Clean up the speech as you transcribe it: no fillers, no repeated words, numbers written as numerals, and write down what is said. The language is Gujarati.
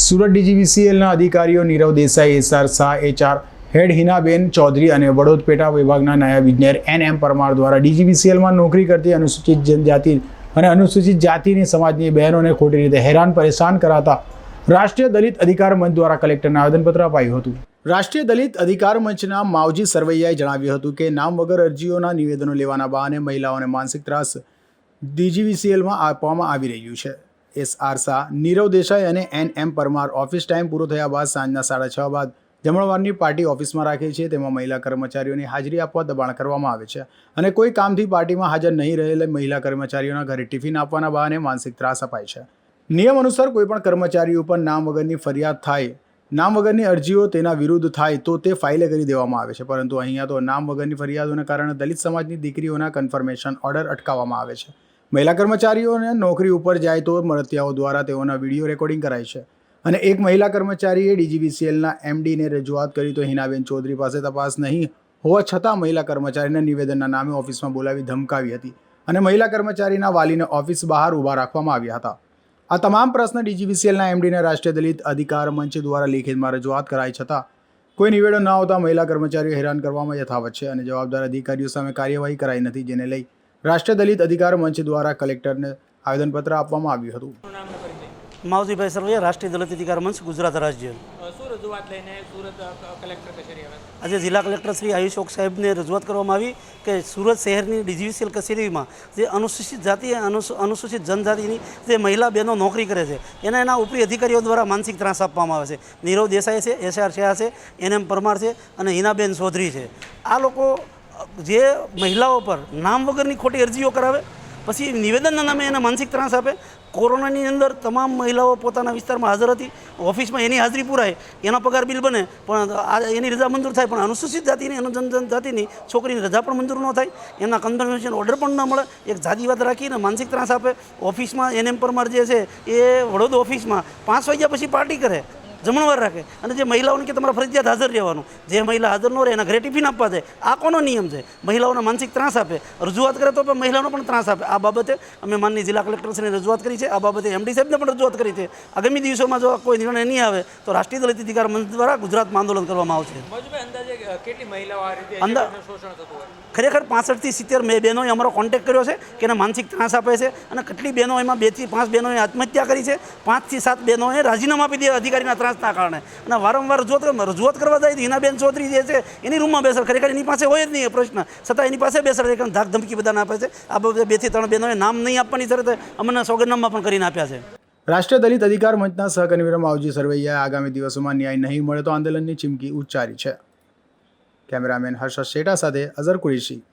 સુરત ડીજીવીસીએલના અધિકારીઓ Nirav Desai, SR Shah, HR head Hinaben Chaudhary અને વડોદ પેટા વિભાગના નાયબ ઇજનેર એનએમ પરમાર દ્વારા ડીજીવીસીએલમાં નોકરી કરતી અનુસૂચિત જનજાતિ અને અનુસૂચિત જાતિની સમાજની બહેનોને ખોટી રીતે હેરાન પરેશાન કરાતા રાષ્ટ્રીય દલિત અધિકાર મંચ દ્વારા કલેક્ટરને આવેદનપત્ર અપાયું હતું। રાષ્ટ્રીય દલિત અધિકાર મંચના માવજી સરવૈયાએ જણાવ્યું હતું કે નામ વગર અરજીઓના નિવેદનો લેવાના બહાને મહિલાઓને માનસિક ત્રાસ ડીજીવીસીએલમાં આપવામાં આવી રહ્યું છે। એસઆર શાહ, નીરવ દેસાઈ અને એનએમ પરમાર ઓફિસ ટાઈમ પૂરો થયા બાદ સાંજના 6:30 બાદ જમણવારની પાર્ટી ઓફિસમાં રાખે છે। તેમાં મહિલા કર્મચારીઓની હાજરી આપવા દબાણ કરવામાં આવે છે અને કોઈ કામથી પાર્ટીમાં હાજર નહીં રહેલા મહિલા કર્મચારીઓના ઘરે ટિફિન આપવાના બહાને માનસિક ત્રાસ અપાય છે। નિયમ અનુસાર કોઈપણ કર્મચારી ઉપર નામ વગરની ફરિયાદ થાય, નામ વગરની અરજીઓ તેના વિરુદ્ધ થાય તો તે ફાઇલે કરી દેવામાં આવે છે, પરંતુ અહીંયા તો નામ વગરની ફરિયાદોને કારણે દલિત સમાજની દીકરીઓના કન્ફર્મેશન ઓર્ડર અટકાવવામાં આવે છે। મહિલા કર્મચારીઓને નોકરી ઉપર જાય તો મળતિયાઓ દ્વારા તેઓના વિડીયો રેકોર્ડિંગ કરાય છે અને એક મહિલા કર્મચારીએ ડીજીવીસીએલના એમડીને રજૂઆત કરી તો હિનાબેન ચૌધરી પાસે તપાસ નહીં હોવા છતાં મહિલા કર્મચારીને નિવેદનના નામે ઓફિસમાં બોલાવી ધમકાવી હતી અને મહિલા કર્મચારીના વાલીને ઓફિસ બહાર ઊભા રાખવામાં આવ્યા હતા। આ તમામ પ્રશ્ન ડીજીવીસીએલના એમડીને રાષ્ટ્રીય દલિત અધિકાર મંચ દ્વારા લેખિતમાં રજૂઆત કરાઈ છતાં કોઈ નિવેદન ન આવતા મહિલા કર્મચારીઓ હેરાન કરવામાં યથાવત છે અને જવાબદાર અધિકારીઓ સામે કાર્યવાહી કરાઈ નથી, જેને લઈ રાષ્ટ્રીય દલિત અધિકાર મંચ દ્વારા કલેક્ટરને આવેદનપત્ર આપવામાં આવ્યું હતું। માવજીભાઈ સરવૈયા, રાષ્ટ્રીય દલિત અધિકાર મંચ, ગુજરાત રાજ્ય। શું રજૂઆત લઈને સુરત કલેક્ટર કચેરી આવ્યા? આજે જિલ્લા કલેક્ટર શ્રી આયુષ ઓક સાહેબને રજૂઆત કરવામાં આવી કે સુરત શહેરની ડીજીવીસીએલ કચેરીમાં જે અનુસૂચિત જાતિ અને અનુસૂચિત જનજાતિની જે મહિલા બહેનો નોકરી કરે છે એના ઉપરી અધિકારીઓ દ્વારા માનસિક ત્રાસ આપવામાં આવે છે। નીરવ દેસાઈ છે, એસઆર શાહ છે, એનએમ પરમાર છે અને હિનાબેન ચૌધરી છે। આ લોકો જે મહિલાઓ પર નામ વગરની ખોટી અરજીઓ કરાવે, પછી નિવેદનના નામે એને માનસિક ત્રાસ આપે। કોરોનાની અંદર તમામ મહિલાઓ પોતાના વિસ્તારમાં હાજર હતી, ઓફિસમાં એની હાજરી પુરાય, એનો પગાર બિલ બને, પણ એની રજા મંજૂર થાય, પણ અનુસૂચિત જાતિની જાતિની છોકરીની રજા પણ મંજૂર ન થાય, એમના કન્ફર્મેશન ઓર્ડર પણ ન મળે, એક જાતિવાદ રાખીને માનસિક ત્રાસ આપે। ઓફિસમાં એનએમ પરમાર જે છે એ વડોદ ઓફિસમાં 5 વાગ્યા પછી પાર્ટી કરે, જમણવાર રાખે અને જે મહિલાઓને કે તમારે ફરજિયાત હાજર રહેવાનું, જે મહિલા હાજર ન રહે એના ઘરે ટિફિન આપવા જાય। આ કોનો નિયમ છે? મહિલાઓને માનસિક ત્રાસ આપે, રજૂઆત કરે તો પણ મહિલાઓને પણ ત્રાસ આપે। આ બાબતે અમે માનનીય જિલ્લા કલેક્ટરશ્રીને રજૂઆત કરી છે, આ બાબતે એમડી સાહેબને પણ રજૂઆત કરી છે। આગામી દિવસોમાં જો કોઈ નિર્ણય નહીં આવે તો રાષ્ટ્રીય દલિત અધિકાર મંચ દ્વારા ગુજરાતમાં આંદોલન કરવામાં આવશે। અંદાજે કેટલી મહિલાઓ આ રીતે શોષણ થતું હોય? ખરેખર 65 થી 70 બહેનોએ અમારો કોન્ટેક્ટ કર્યો છે કે એને માનસિક ત્રાસ આપે છે અને કેટલી બહેનો એમાં 2 થી 5 બહેનોએ આત્મહત્યા કરી છે, 5 થી 7 બહેનોએ રાજીનામા આપી દીધા અધિકારીના ત્રાસના કારણે અને વારંવાર રજૂઆત કરવા જાય હિનાબેન ચૌધરી જે છે એની રૂમમાં બેસર, ખરેખર એની પાસે હોય જ નહીં એ પ્રશ્ન, છતાં એની પાસે બેસર ધાક ધમકી બધાને આપે છે। આ બાબતે 2 થી 3 બહેનોએ નામ નહીં આપવાની શરતે અમને સોગંદનામા પણ કરીને આપ્યા છે। રાષ્ટ્રીય દલિત અધિકાર મંચના સહકન્વીનર માવજી સરવૈયાએ આગામી દિવસોમાં ન્યાય નહીં મળે તો આંદોલનની ચીમકી ઉચ્ચારી છે। કેમેરામેન હર્ષદ શેઠા સાથે અઝર કુરેશી।